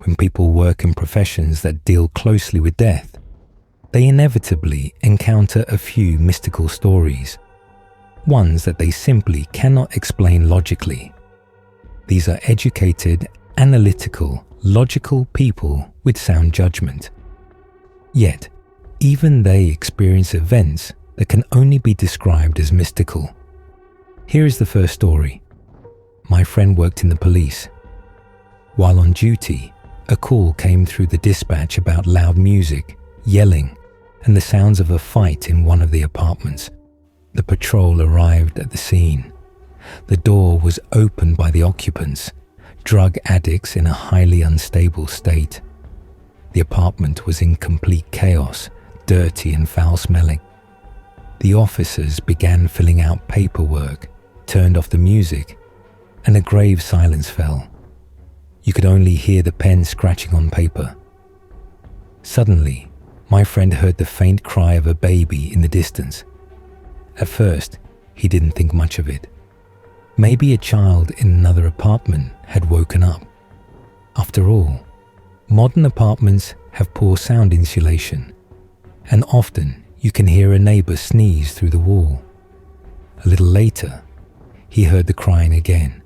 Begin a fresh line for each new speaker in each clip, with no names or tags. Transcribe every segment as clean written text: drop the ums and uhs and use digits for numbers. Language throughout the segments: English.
When people work in professions that deal closely with death, they inevitably encounter a few mystical stories, ones that they simply cannot explain logically. These are educated, analytical, logical people with sound judgment. Yet, even they experience events that can only be described as mystical. Here is the first story. My friend worked in the police. While on duty, a call came through the dispatch about loud music, yelling, and the sounds of a fight in one of the apartments. The patrol arrived at the scene. The door was opened by the occupants, drug addicts in a highly unstable state. The apartment was in complete chaos, dirty and foul-smelling. The officers began filling out paperwork, turned off the music, and a grave silence fell. You could only hear the pen scratching on paper. Suddenly, my friend heard the faint cry of a baby in the distance. At first, he didn't think much of it. Maybe a child in another apartment had woken up. After all, modern apartments have poor sound insulation, and often you can hear a neighbor sneeze through the wall. A little later, he heard the crying again.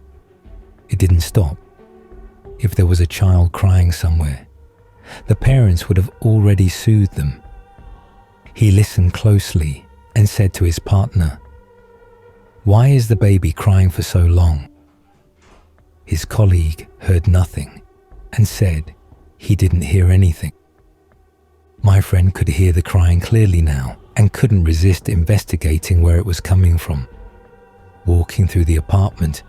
It didn't stop. If there was a child crying somewhere, the parents would have already soothed them. He listened closely and said to his partner, "Why is the baby crying for so long?" His colleague heard nothing and said he didn't hear anything. My friend could hear the crying clearly now and couldn't resist investigating where it was coming from. Walking through the apartment,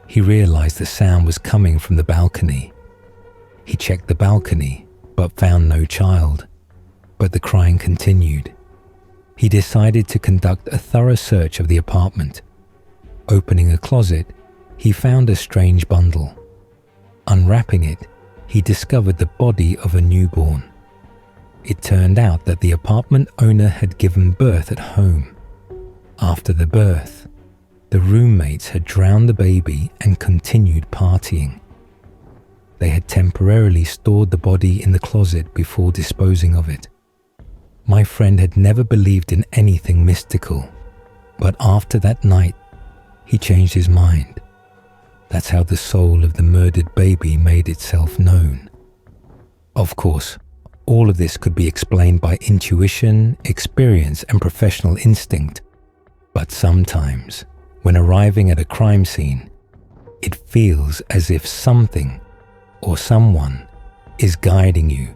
he realized the sound was coming from the balcony. He checked the balcony but found no child, but the crying continued. He decided to conduct a thorough search of the apartment. Opening a closet, he found a strange bundle. Unwrapping it, he discovered the body of a newborn. It turned out that the apartment owner had given birth at home. After the birth, the roommates had drowned the baby and continued partying. They had temporarily stored the body in the closet before disposing of it. My friend had never believed in anything mystical, but after that night, he changed his mind. That's how the soul of the murdered baby made itself known. Of course, all of this could be explained by intuition, experience, and professional instinct, but sometimes, when arriving at a crime scene, it feels as if something or someone is guiding you,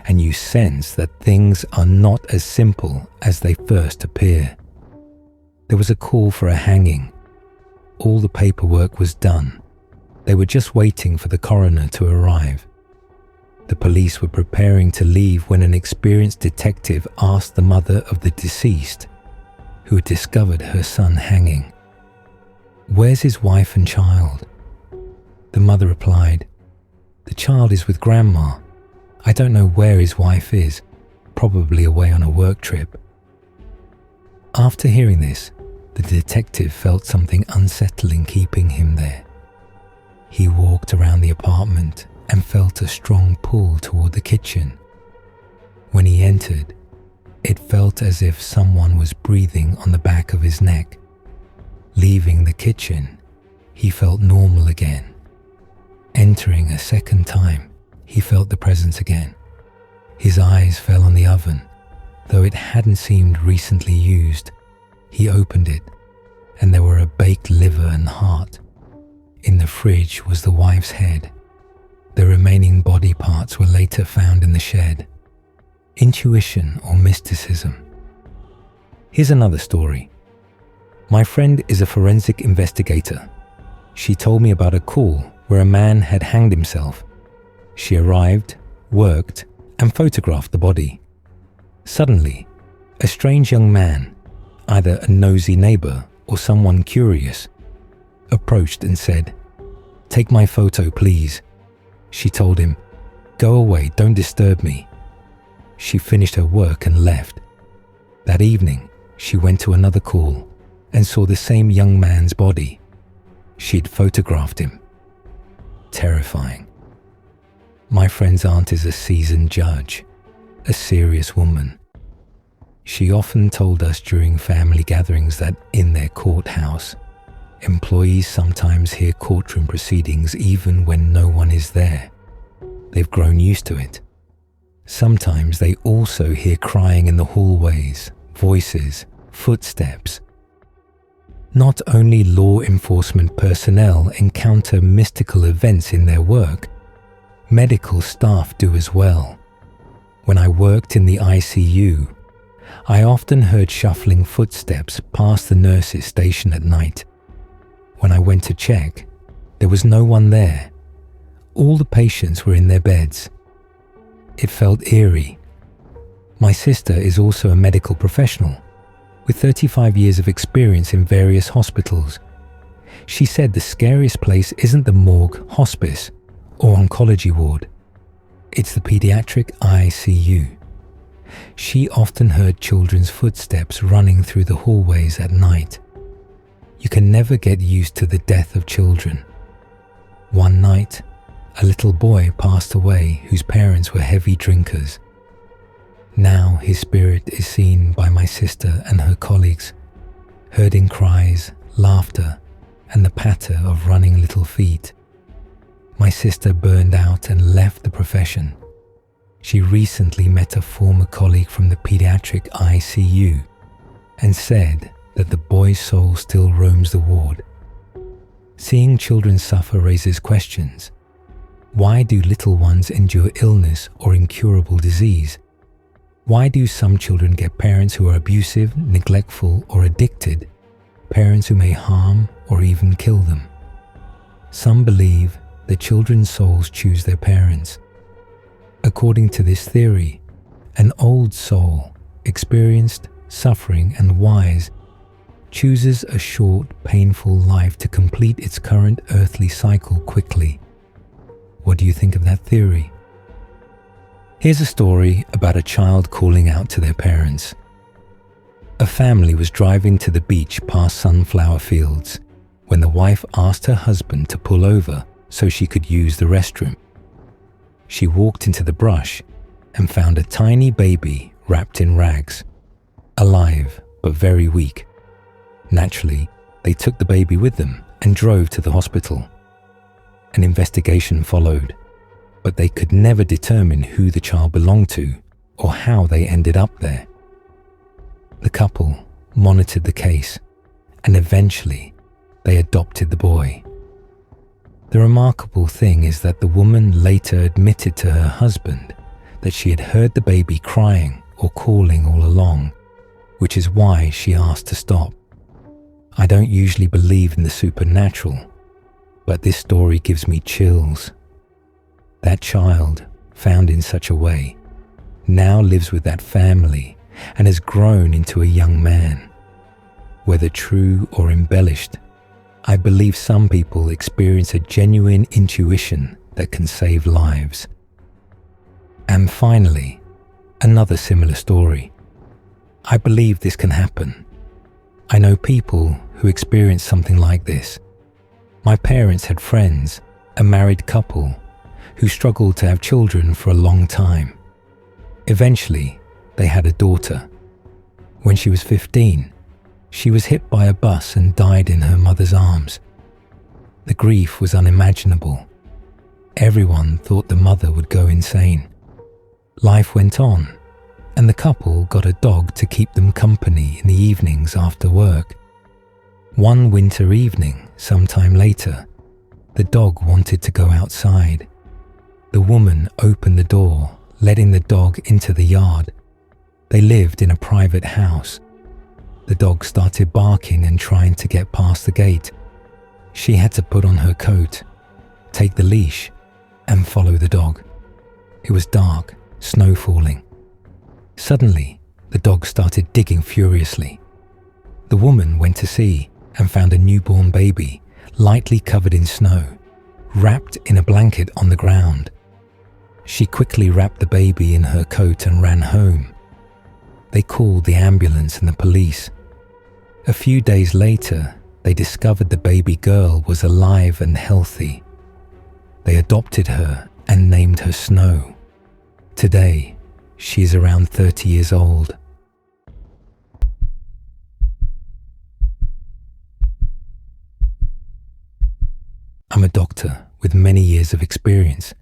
and you sense that things are not as simple as they first appear. There was a call for a hanging. All the paperwork was done. They were just waiting for the coroner to arrive. The police were preparing to leave when an experienced detective asked the mother of the deceased, who had discovered her son hanging, "Where's his wife and child?" The mother replied, "The child is with Grandma. I don't know where his wife is, probably away on a work trip." After hearing this, the detective felt something unsettling keeping him there. He walked around the apartment and felt a strong pull toward the kitchen. When he entered, it felt as if someone was breathing on the back of his neck. Leaving the kitchen, he felt normal again. Entering a second time, he felt the presence again. His eyes fell on the oven. Though it hadn't seemed recently used, he opened it, and there were a baked liver and heart. In the fridge was the wife's head. The remaining body parts were later found in the shed. Intuition or mysticism? Here's another story. My friend is a forensic investigator. She told me about a call where a man had hanged himself. She arrived, worked, and photographed the body. Suddenly, a strange young man, either a nosy neighbor or someone curious, approached and said, "Take my photo, please." She told him, "Go away, don't disturb me." She finished her work and left. That evening, she went to another call and saw the same young man's body. She'd photographed him. Terrifying. My friend's aunt is a seasoned judge, a serious woman. She often told us during family gatherings that in their courthouse, employees sometimes hear courtroom proceedings even when no one is there. They've grown used to it. Sometimes they also hear crying in the hallways, voices, footsteps. Not only law enforcement personnel encounter mystical events in their work, medical staff do as well. When I worked in the ICU, I often heard shuffling footsteps past the nurses' station at night. When I went to check, there was no one there. All the patients were in their beds. It felt eerie. My sister is also a medical professional, with 35 years of experience in various hospitals. She said the scariest place isn't the morgue, hospice, or oncology ward. It's the pediatric ICU. She often heard children's footsteps running through the hallways at night. You can never get used to the death of children. One night, a little boy passed away whose parents were heavy drinkers. Now his spirit is seen by my sister and her colleagues, heard in cries, laughter, and the patter of running little feet. My sister burned out and left the profession. She recently met a former colleague from the pediatric ICU and said that the boy's soul still roams the ward. Seeing children suffer raises questions. Why do little ones endure illness or incurable disease? Why do some children get parents who are abusive, neglectful, or addicted, parents who may harm or even kill them? Some believe that children's souls choose their parents. According to this theory, an old soul, experienced, suffering, and wise, chooses a short, painful life to complete its current earthly cycle quickly. What do you think of that theory? Here's a story about a child calling out to their parents. A family was driving to the beach past sunflower fields when the wife asked her husband to pull over so she could use the restroom. She walked into the brush and found a tiny baby wrapped in rags, alive but very weak. Naturally, they took the baby with them and drove to the hospital. An investigation followed, but they could never determine who the child belonged to or how they ended up there. The couple monitored the case, and eventually they adopted the boy. The remarkable thing is that the woman later admitted to her husband that she had heard the baby crying or calling all along, which is why she asked to stop. I don't usually believe in the supernatural, but this story gives me chills. That child, found in such a way, now lives with that family and has grown into a young man. Whether true or embellished, I believe some people experience a genuine intuition that can save lives. And finally, another similar story. I believe this can happen. I know people who experience something like this. My parents had friends, a married couple, who struggled to have children for a long time. Eventually, they had a daughter. When she was 15, she was hit by a bus and died in her mother's arms. The grief was unimaginable. Everyone thought the mother would go insane. Life went on, and the couple got a dog to keep them company in the evenings after work. One winter evening, sometime later, the dog wanted to go outside. The woman opened the door, letting the dog into the yard. They lived in a private house. The dog started barking and trying to get past the gate. She had to put on her coat, take the leash, and follow the dog. It was dark, snow falling. Suddenly, the dog started digging furiously. The woman went to see and found a newborn baby, lightly covered in snow, wrapped in a blanket on the ground. She quickly wrapped the baby in her coat and ran home. They called the ambulance and the police. A few days later, they discovered the baby girl was alive and healthy. They adopted her and named her Snow. Today, she is around 30 years old. I'm a doctor with many years of experience,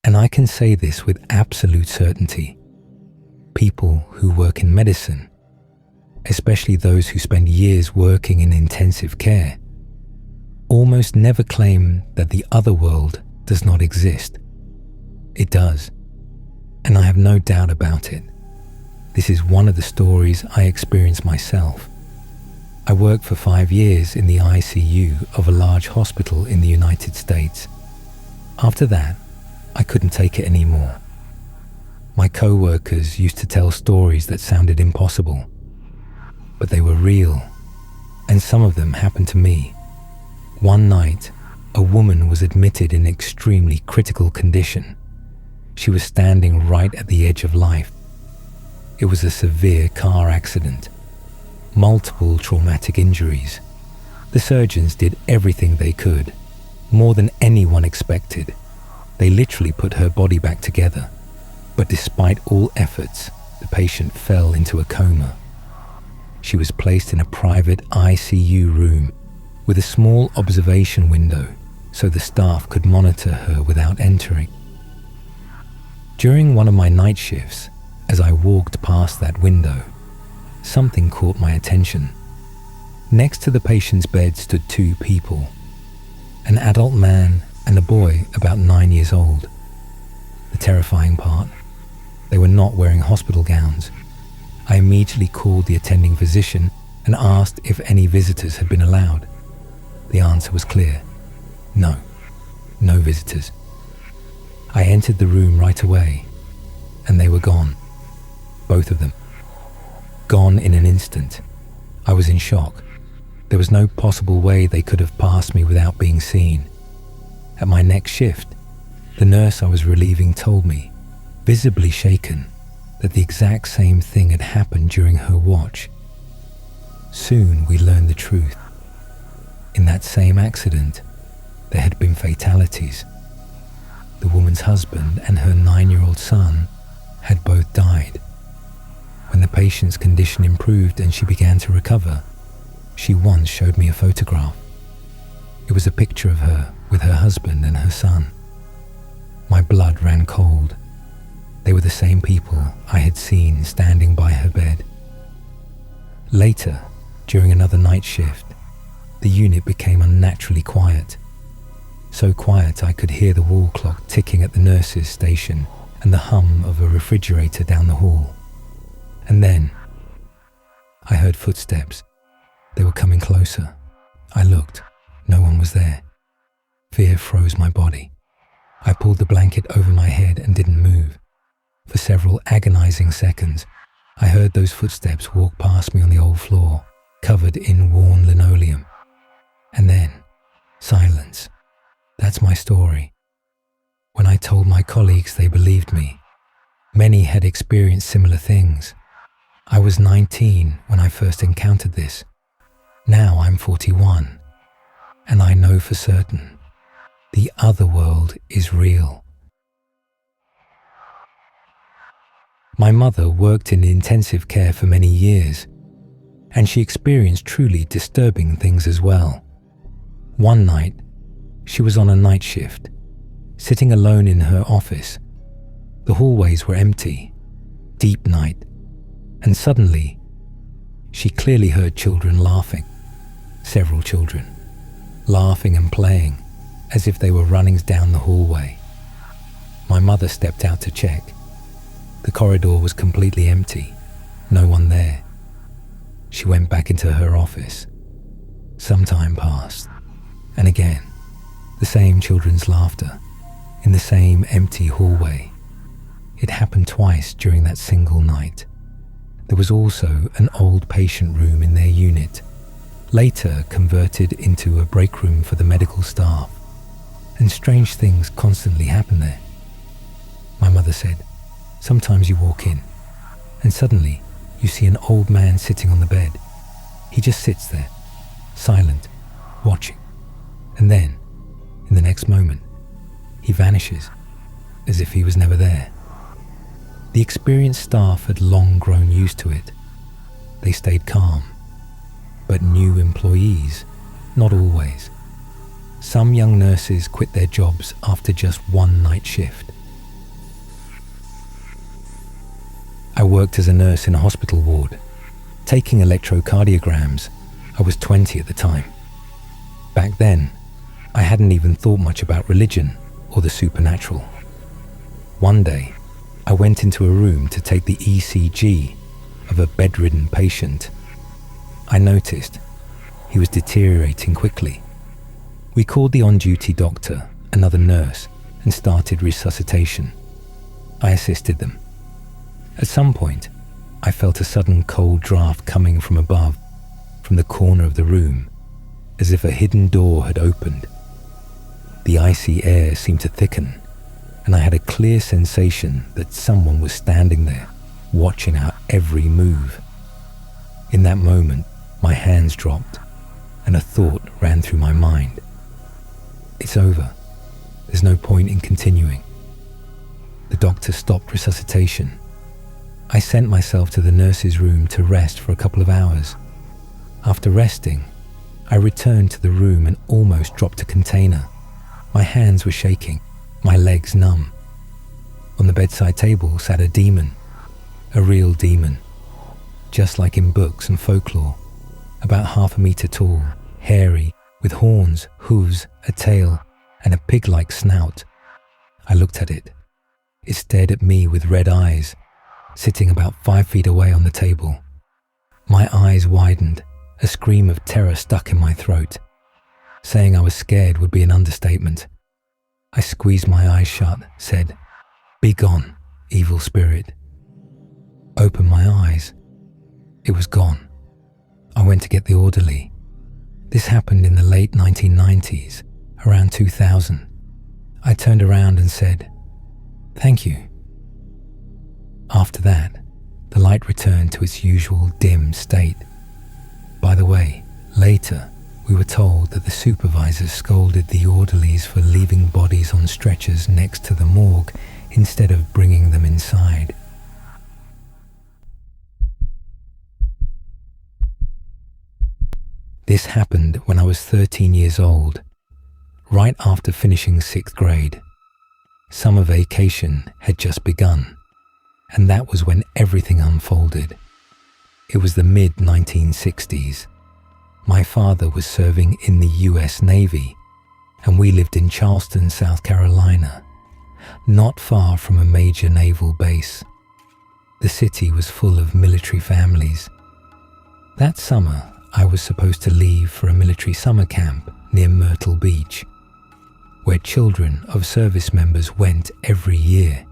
and I can say this with absolute certainty. People who work in medicine, especially those who spend years working in intensive care, almost never claim that the other world does not exist. It does, and I have no doubt about it. This is one of the stories I experienced myself. I worked for 5 years in the ICU of a large hospital in the United States. After that, I couldn't take it anymore. My co-workers used to tell stories that sounded impossible, but they were real, and some of them happened to me. One night, a woman was admitted in extremely critical condition. She was standing right at the edge of life. It was a severe car accident, multiple traumatic injuries. The surgeons did everything they could, more than anyone expected. They literally put her body back together. But despite all efforts, the patient fell into a coma. She was placed in a private ICU room with a small observation window so the staff could monitor her without entering. During one of my night shifts, as I walked past that window, something caught my attention. Next to the patient's bed stood 2 people, an adult man and a boy about 9 years old. The terrifying part, they were not wearing hospital gowns. I immediately called the attending physician and asked if any visitors had been allowed. The answer was clear. No visitors. I entered the room right away, and they were gone. Both of them. Gone in an instant. I was in shock. There was no possible way they could have passed me without being seen. At my next shift, the nurse I was relieving told me, visibly shaken, that the exact same thing had happened during her watch. Soon we learned the truth. In that same accident, there had been fatalities. The woman's husband and her 9-year-old son had both died. When the patient's condition improved and she began to recover, she once showed me a photograph. It was a picture of her with her husband and her son. My blood ran cold. They were the same people I had seen standing by her bed. Later, during another night shift, the unit became unnaturally quiet. So quiet I could hear the wall clock ticking at the nurse's station and the hum of a refrigerator down the hall. And then, I heard footsteps. They were coming closer. I looked. No one was there. Fear froze my body. I pulled the blanket over my head and didn't move. For several agonizing seconds, I heard those footsteps walk past me on the old floor, covered in worn linoleum. And then, silence. That's my story. When I told my colleagues, they believed me. Many had experienced similar things. I was 19 when I first encountered this. Now I'm 41, and I know for certain the other world is real. My mother worked in intensive care for many years, and she experienced truly disturbing things as well. One night, she was on a night shift, sitting alone in her office. The hallways were empty, deep night, and suddenly, she clearly heard children laughing. Several children, laughing and playing, as if they were running down the hallway. My mother stepped out to check. The corridor was completely empty, no one there. She went back into her office. Some time passed, and again, the same children's laughter, in the same empty hallway. It happened twice during that single night. There was also an old patient room in their unit, later converted into a break room for the medical staff, and strange things constantly happened there. My mother said, sometimes you walk in, and suddenly you see an old man sitting on the bed. He just sits there, silent, watching, and then, in the next moment, he vanishes. as if he was never there. The experienced staff had long grown used to it. They stayed calm. But new employees, not always. Some young nurses quit their jobs after just one night shift. I worked as a nurse in a hospital ward, taking electrocardiograms. I was 20 at the time. Back then, I hadn't even thought much about religion or the supernatural. One day, I went into a room to take the ECG of a bedridden patient. I noticed he was deteriorating quickly. We called the on-duty doctor, another nurse, and started resuscitation. I assisted them. At some point, I felt a sudden cold draft coming from above, from the corner of the room, as if a hidden door had opened. The icy air seemed to thicken, and I had a clear sensation that someone was standing there, watching our every move. In that moment, my hands dropped, and a thought ran through my mind. It's over. There's no point in continuing. The doctor stopped resuscitation. I sent myself to the nurse's room to rest for a couple of hours. After resting, I returned to the room and almost dropped a container. My hands were shaking, my legs numb. On the bedside table sat a demon, a real demon, just like in books and folklore, about 1/2 meter tall, hairy, with horns, hooves, a tail, and a pig-like snout. I looked at it. It stared at me with red eyes, sitting about 5 feet away on the table. My eyes widened, a scream of terror stuck in my throat. Saying I was scared would be an understatement. I squeezed my eyes shut, said, "Be gone, evil spirit." Opened my eyes. It was gone. I went to get the orderly. This happened in the late 1990s, around 2000. I turned around and said, "Thank you." After that, the light returned to its usual dim state. By the way, later, we were told that the supervisors scolded the orderlies for leaving bodies on stretchers next to the morgue instead of bringing them inside. This happened when I was 13 years old, right after finishing 6th grade. Summer vacation had just begun, and that was when everything unfolded. It was the mid-1960s. My father was serving in the US Navy, and we lived in Charleston, South Carolina, not far from a major naval base. The city was full of military families. That summer, I was supposed to leave for a military summer camp near Myrtle Beach, where children of service members went every year.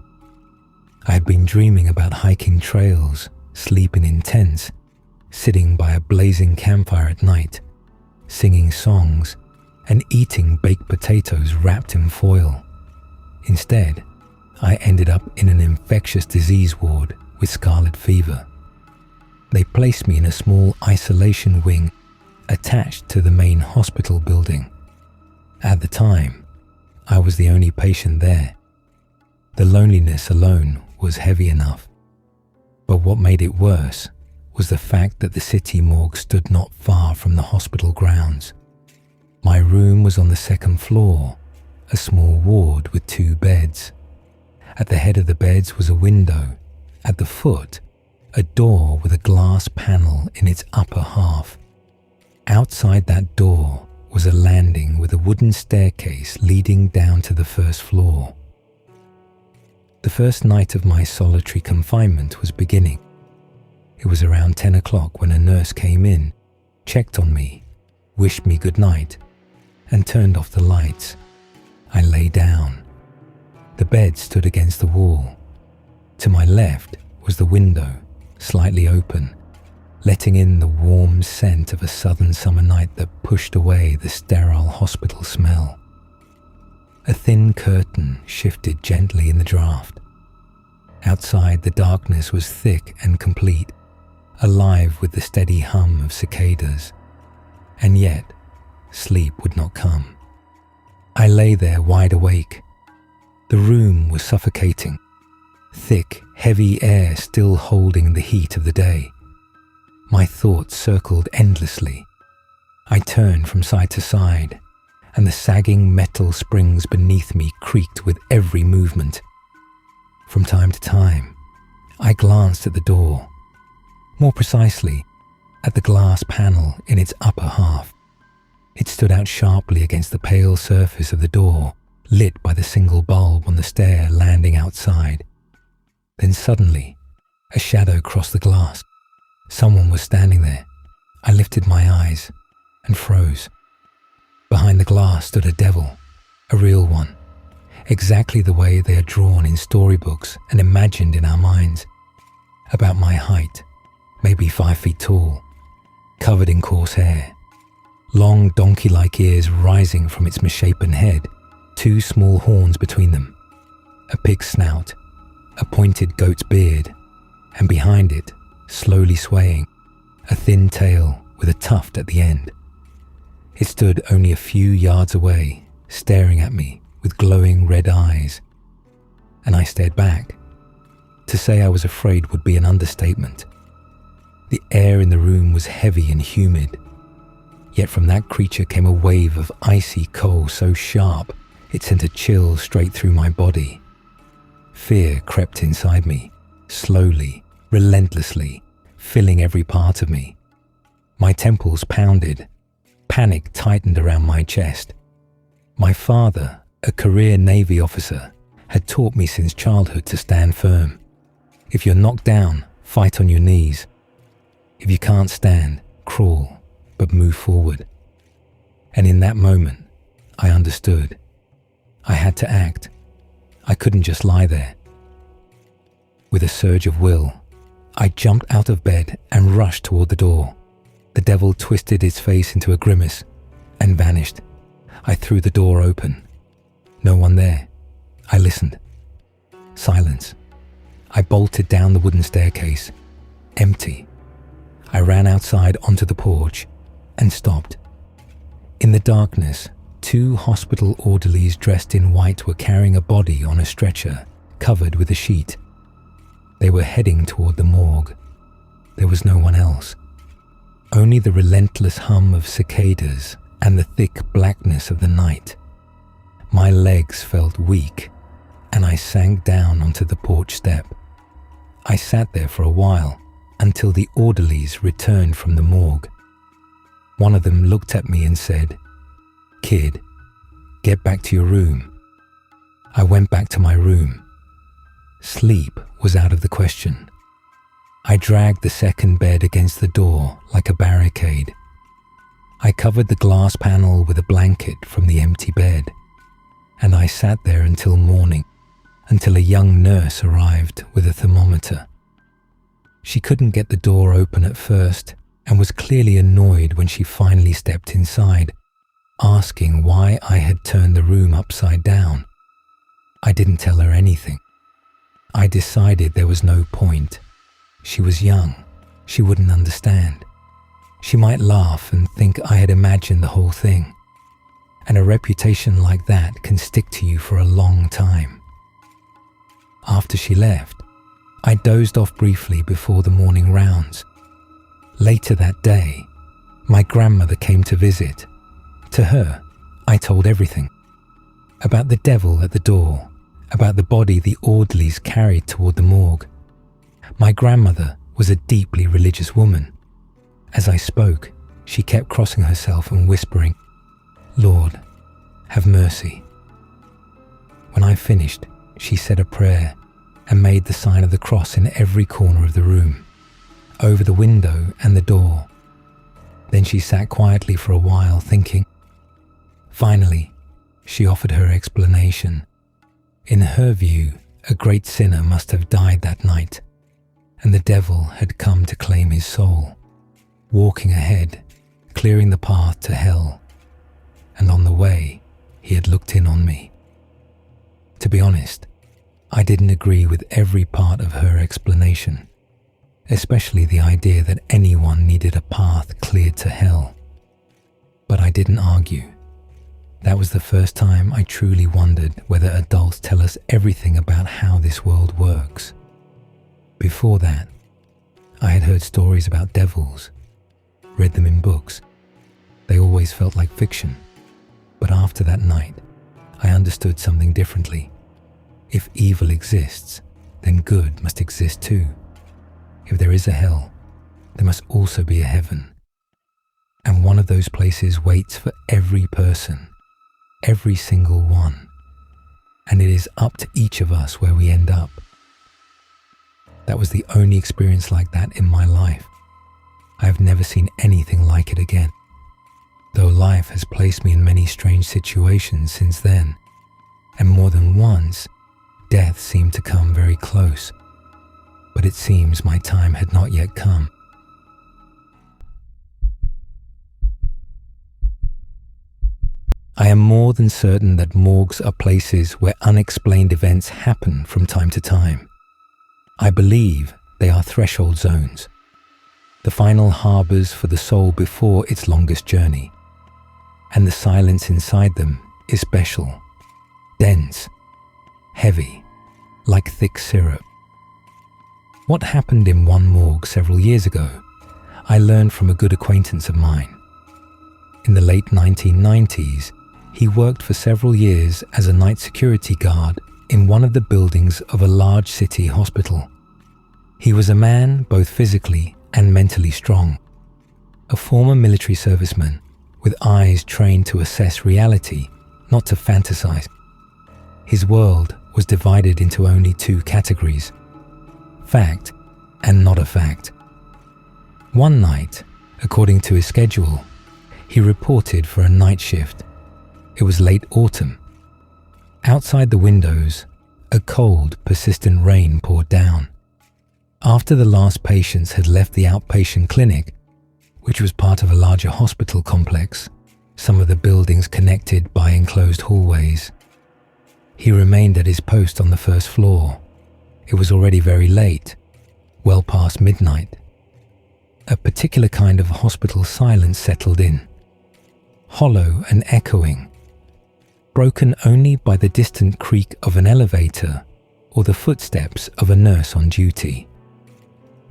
I had been dreaming about hiking trails, sleeping in tents, sitting by a blazing campfire at night, singing songs, and eating baked potatoes wrapped in foil. Instead, I ended up in an infectious disease ward with scarlet fever. They placed me in a small isolation wing attached to the main hospital building. At the time, I was the only patient there. The loneliness alone was heavy enough. But what made it worse was the fact that the city morgue stood not far from the hospital grounds. My room was on the 2nd floor, a small ward with 2 beds. At the head of the beds was a window. At the foot, a door with a glass panel in its upper half. Outside that door was a landing with a wooden staircase leading down to the 1st floor. The first night of my solitary confinement was beginning. It was around 10 o'clock when a nurse came in, checked on me, wished me good night, and turned off the lights. I lay down. The bed stood against the wall. To my left was the window, slightly open, letting in the warm scent of a southern summer night that pushed away the sterile hospital smell. A thin curtain shifted gently in the draft. Outside, the darkness was thick and complete, alive with the steady hum of cicadas. And yet, sleep would not come. I lay there wide awake. The room was suffocating, thick, heavy air still holding the heat of the day. My thoughts circled endlessly. I turned from side to side, and the sagging metal springs beneath me creaked with every movement. From time to time, I glanced at the door, more precisely, at the glass panel in its upper half. It stood out sharply against the pale surface of the door, lit by the single bulb on the stair landing outside. Then suddenly, a shadow crossed the glass. Someone was standing there. I lifted my eyes and froze. Behind the glass stood a devil, a real one, exactly the way they are drawn in storybooks and imagined in our minds. About my height, maybe 5 feet tall, covered in coarse hair, long donkey-like ears rising from its misshapen head, 2 small horns between them, a pig's snout, a pointed goat's beard, and behind it, slowly swaying, a thin tail with a tuft at the end. It stood only a few yards away, staring at me with glowing red eyes, and I stared back. To say I was afraid would be an understatement. The air in the room was heavy and humid, yet from that creature came a wave of icy cold so sharp it sent a chill straight through my body. Fear crept inside me, slowly, relentlessly, filling every part of me. My temples pounded. Panic tightened around my chest. My father, a career Navy officer, had taught me since childhood to stand firm. If you're knocked down, fight on your knees. If you can't stand, crawl, but move forward. And in that moment, I understood. I had to act. I couldn't just lie there. With a surge of will, I jumped out of bed and rushed toward the door. The devil twisted its face into a grimace and vanished. I threw the door open. No one there. I listened. Silence. I bolted down the wooden staircase. Empty. I ran outside onto the porch and stopped. In the darkness, 2 hospital orderlies dressed in white were carrying a body on a stretcher covered with a sheet. They were heading toward the morgue. There was no one else. Only the relentless hum of cicadas and the thick blackness of the night. My legs felt weak, and I sank down onto the porch step. I sat there for a while until the orderlies returned from the morgue. One of them looked at me and said, "Kid, get back to your room." I went back to my room. Sleep was out of the question. I dragged the second bed against the door like a barricade. I covered the glass panel with a blanket from the empty bed, and I sat there until morning, until a young nurse arrived with a thermometer. She couldn't get the door open at first and was clearly annoyed when she finally stepped inside, asking why I had turned the room upside down. I didn't tell her anything. I decided there was no point. She was young. She wouldn't understand. She might laugh and think I had imagined the whole thing. And a reputation like that can stick to you for a long time. After she left, I dozed off briefly before the morning rounds. Later that day, my grandmother came to visit. To her, I told everything. About the devil at the door, about the body the orderlies carried toward the morgue. My grandmother was a deeply religious woman. As I spoke, she kept crossing herself and whispering, "Lord, have mercy." When I finished, she said a prayer and made the sign of the cross in every corner of the room, over the window and the door. Then she sat quietly for a while thinking. Finally, she offered her explanation. In her view, a great sinner must have died that night, and the devil had come to claim his soul, walking ahead, clearing the path to hell, and on the way, he had looked in on me. To be honest, I didn't agree with every part of her explanation, especially the idea that anyone needed a path cleared to hell. But I didn't argue. That was the first time I truly wondered whether adults tell us everything about how this world works. Before that, I had heard stories about devils, read them in books. They always felt like fiction. But after that night, I understood something differently. If evil exists, then good must exist too. If there is a hell, there must also be a heaven. And one of those places waits for every person, every single one. And it is up to each of us where we end up. That was the only experience like that in my life. I have never seen anything like it again. Though life has placed me in many strange situations since then, and more than once, death seemed to come very close. But it seems my time had not yet come. I am more than certain that morgues are places where unexplained events happen from time to time. I believe they are threshold zones, the final harbours for the soul before its longest journey. And the silence inside them is special, dense, heavy, like thick syrup. What happened in one morgue several years ago, I learned from a good acquaintance of mine. In the late 1990s, he worked for several years as a night security guard in one of the buildings of a large city hospital. He was a man both physically and mentally strong, a former military serviceman with eyes trained to assess reality, not to fantasize. His world was divided into only two categories: fact and not a fact. One night, according to his schedule, he reported for a night shift. It was late autumn. Outside the windows, a cold, persistent rain poured down. After the last patients had left the outpatient clinic, which was part of a larger hospital complex, some of the buildings connected by enclosed hallways, he remained at his post on the first floor. It was already very late, well past midnight. A particular kind of hospital silence settled in, hollow and echoing, broken only by the distant creak of an elevator or the footsteps of a nurse on duty.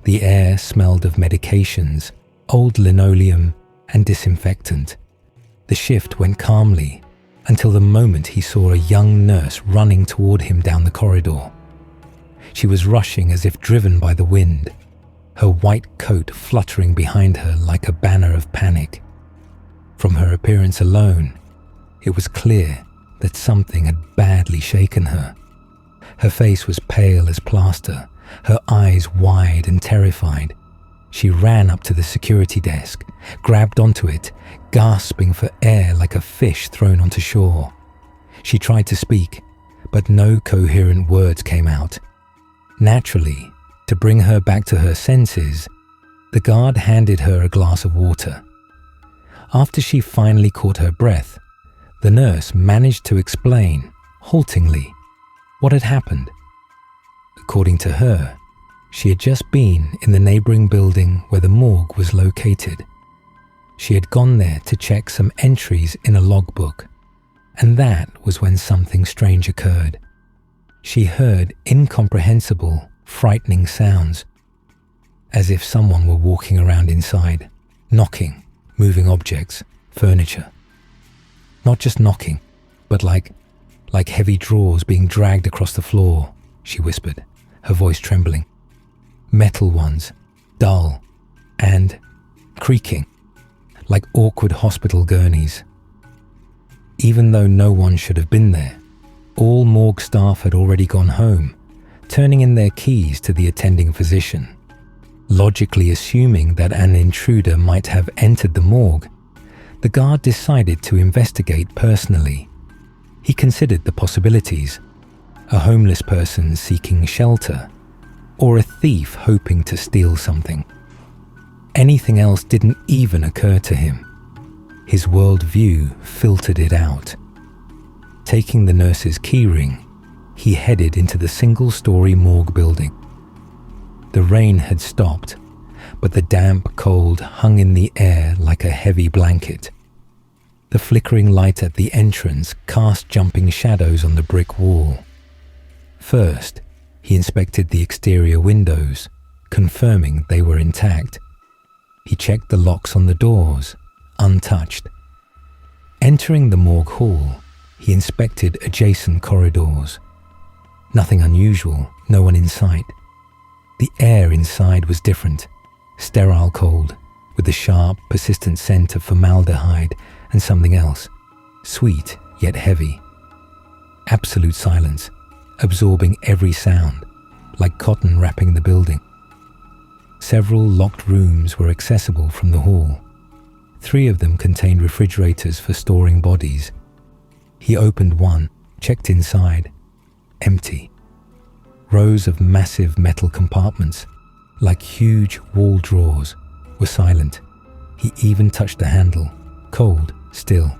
The air smelled of medications, old linoleum, and disinfectant. The shift went calmly until the moment he saw a young nurse running toward him down the corridor. She was rushing as if driven by the wind, her white coat fluttering behind her like a banner of panic. From her appearance alone, it was clear that something had badly shaken her. Her face was pale as plaster, her eyes wide and terrified. She ran up to the security desk, grabbed onto it, gasping for air like a fish thrown onto shore. She tried to speak, but no coherent words came out. Naturally, to bring her back to her senses, the guard handed her a glass of water. After she finally caught her breath, the nurse managed to explain, haltingly, what had happened. According to her, she had just been in the neighboring building where the morgue was located. She had gone there to check some entries in a logbook, and that was when something strange occurred. She heard incomprehensible, frightening sounds, as if someone were walking around inside, knocking, moving objects, furniture. Not just knocking, but like heavy drawers being dragged across the floor, she whispered, her voice trembling. Metal ones, dull, and creaking, like awkward hospital gurneys. Even though no one should have been there, all morgue staff had already gone home, turning in their keys to the attending physician. Logically assuming that an intruder might have entered the morgue, the guard decided to investigate personally. He considered the possibilities: a homeless person seeking shelter, or a thief hoping to steal something. Anything else didn't even occur to him. His worldview filtered it out. Taking the nurse's keyring, he headed into the single-story morgue building. The rain had stopped, but the damp cold hung in the air like a heavy blanket. The flickering light at the entrance cast jumping shadows on the brick wall. First, he inspected the exterior windows, confirming they were intact. He checked the locks on the doors, untouched. Entering the morgue hall, he inspected adjacent corridors. Nothing unusual, no one in sight. The air inside was different, sterile cold, with the sharp, persistent scent of formaldehyde and something else, sweet yet heavy. Absolute silence, absorbing every sound, like cotton wrapping the building. Several locked rooms were accessible from the hall. 3 of them contained refrigerators for storing bodies. He opened one, checked inside. Empty. Rows of massive metal compartments, like huge wall drawers, were silent. He even touched the handle, cold, still.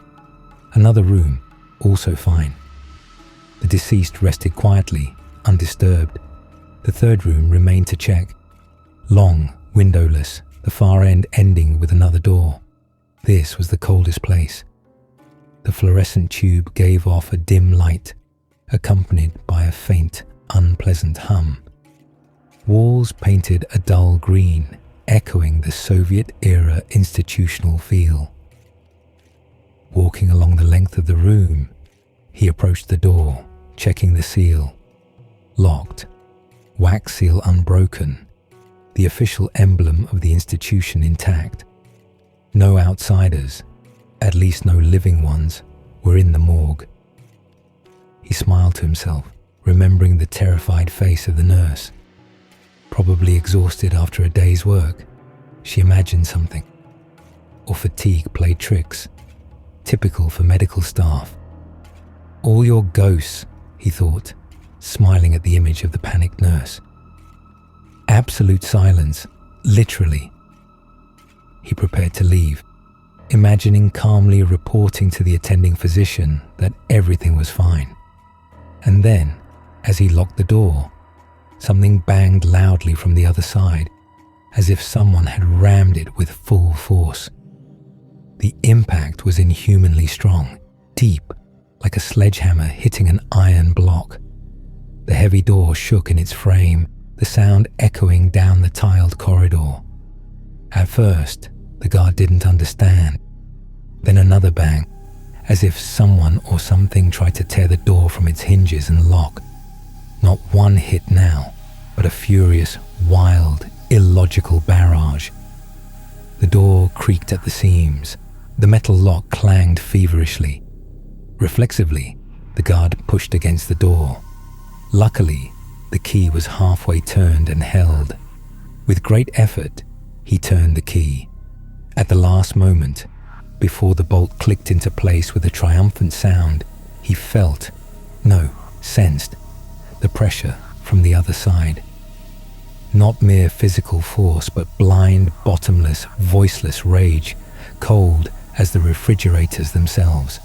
Another room, also fine. The deceased rested quietly, undisturbed. The 3rd room remained to check. Long, windowless, the far end ending with another door. This was the coldest place. The fluorescent tube gave off a dim light, accompanied by a faint, unpleasant hum. Walls painted a dull green, echoing the Soviet-era institutional feel. Walking along the length of the room, he approached the door, checking the seal. Locked. Wax seal unbroken. The official emblem of the institution intact. No outsiders, at least no living ones, were in the morgue. He smiled to himself, remembering the terrified face of the nurse. Probably exhausted after a day's work, she imagined something. Or fatigue played tricks, typical for medical staff. All your ghosts, he thought, smiling at the image of the panicked nurse. Absolute silence, literally. He prepared to leave, imagining calmly reporting to the attending physician that everything was fine. And then, as he locked the door, something banged loudly from the other side, as if someone had rammed it with full force. The impact was inhumanly strong, deep, like a sledgehammer hitting an iron block. The heavy door shook in its frame, the sound echoing down the tiled corridor. At first, the guard didn't understand. Then another bang, as if someone or something tried to tear the door from its hinges and lock. Not one hit now, but a furious, wild, illogical barrage. The door creaked at the seams. The metal lock clanged feverishly. Reflexively, the guard pushed against the door. Luckily, the key was halfway turned and held. With great effort, he turned the key. At the last moment, before the bolt clicked into place with a triumphant sound, he sensed, the pressure from the other side. Not mere physical force, but blind, bottomless, voiceless rage, cold as the refrigerators themselves.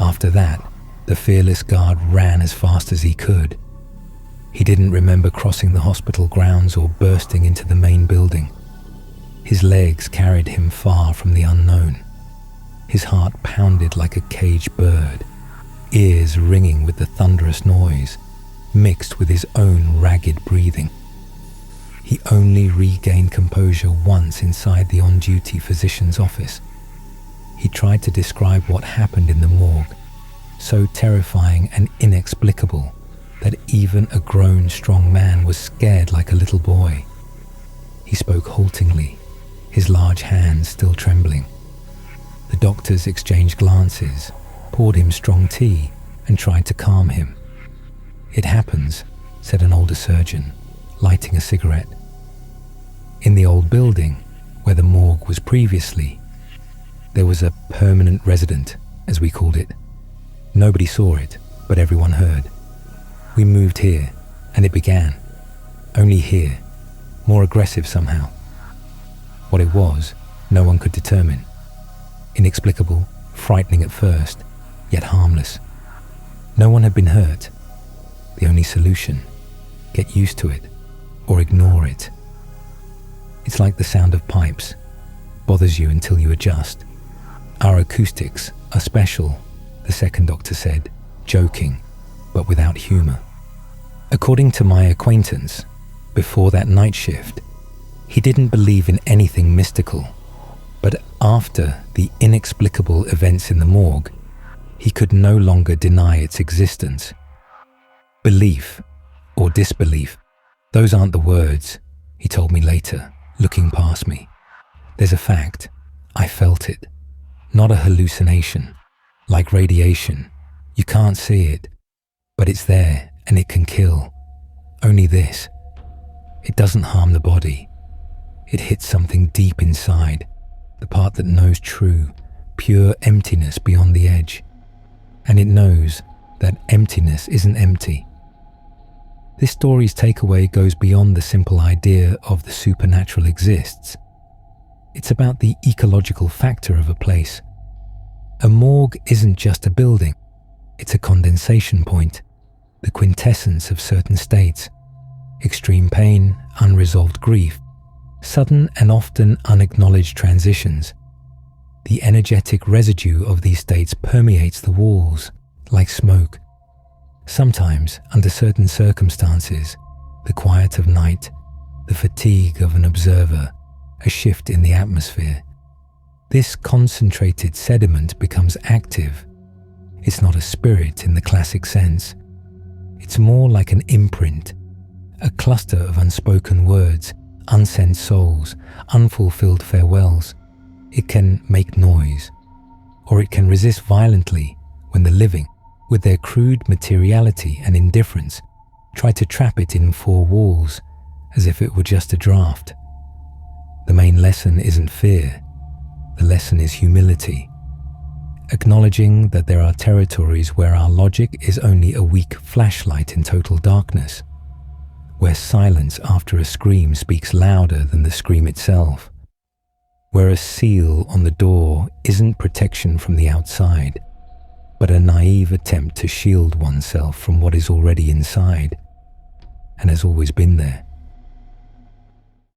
After that, the fearless guard ran as fast as he could. He didn't remember crossing the hospital grounds or bursting into the main building. His legs carried him far from the unknown. His heart pounded like a caged bird, ears ringing with the thunderous noise, mixed with his own ragged breathing. He only regained composure once inside the on-duty physician's office. He tried to describe what happened in the morgue, so terrifying and inexplicable that even a grown, strong man was scared like a little boy. He spoke haltingly, his large hands still trembling. The doctors exchanged glances, poured him strong tea, and tried to calm him. "It happens," said an older surgeon, lighting a cigarette. In the old building, where the morgue was previously, there was a permanent resident, as we called it. Nobody saw it, but everyone heard. We moved here, and it began. Only here, more aggressive somehow. What it was, no one could determine. Inexplicable, frightening at first, yet harmless. No one had been hurt. The only solution, get used to it, or ignore it. It's like the sound of pipes, bothers you until you adjust. Our acoustics are special, the second doctor said, joking, but without humour. According to my acquaintance, before that night shift, he didn't believe in anything mystical, but after the inexplicable events in the morgue, he could no longer deny its existence. Belief or disbelief, those aren't the words, he told me later, looking past me. There's a fact. I felt it. Not a hallucination. Like radiation. You can't see it, but it's there and it can kill. Only this. It doesn't harm the body. It hits something deep inside, the part that knows true, pure emptiness beyond the edge. And it knows that emptiness isn't empty. This story's takeaway goes beyond the simple idea of the supernatural exists. It's about the ecological factor of a place. A morgue isn't just a building. It's a condensation point, the quintessence of certain states. Extreme pain, unresolved grief, sudden and often unacknowledged transitions. The energetic residue of these states permeates the walls, like smoke. Sometimes, under certain circumstances, the quiet of night, the fatigue of an observer, a shift in the atmosphere, this concentrated sediment becomes active. It's not a spirit in the classic sense. It's more like an imprint, a cluster of unspoken words, unsent souls, unfulfilled farewells. It can make noise, or it can resist violently when the living, with their crude materiality and indifference, try to trap it in four walls as if it were just a draft. The main lesson isn't fear. The lesson is humility. Acknowledging that there are territories where our logic is only a weak flashlight in total darkness, where silence after a scream speaks louder than the scream itself, where a seal on the door isn't protection from the outside, but a naive attempt to shield oneself from what is already inside and has always been there.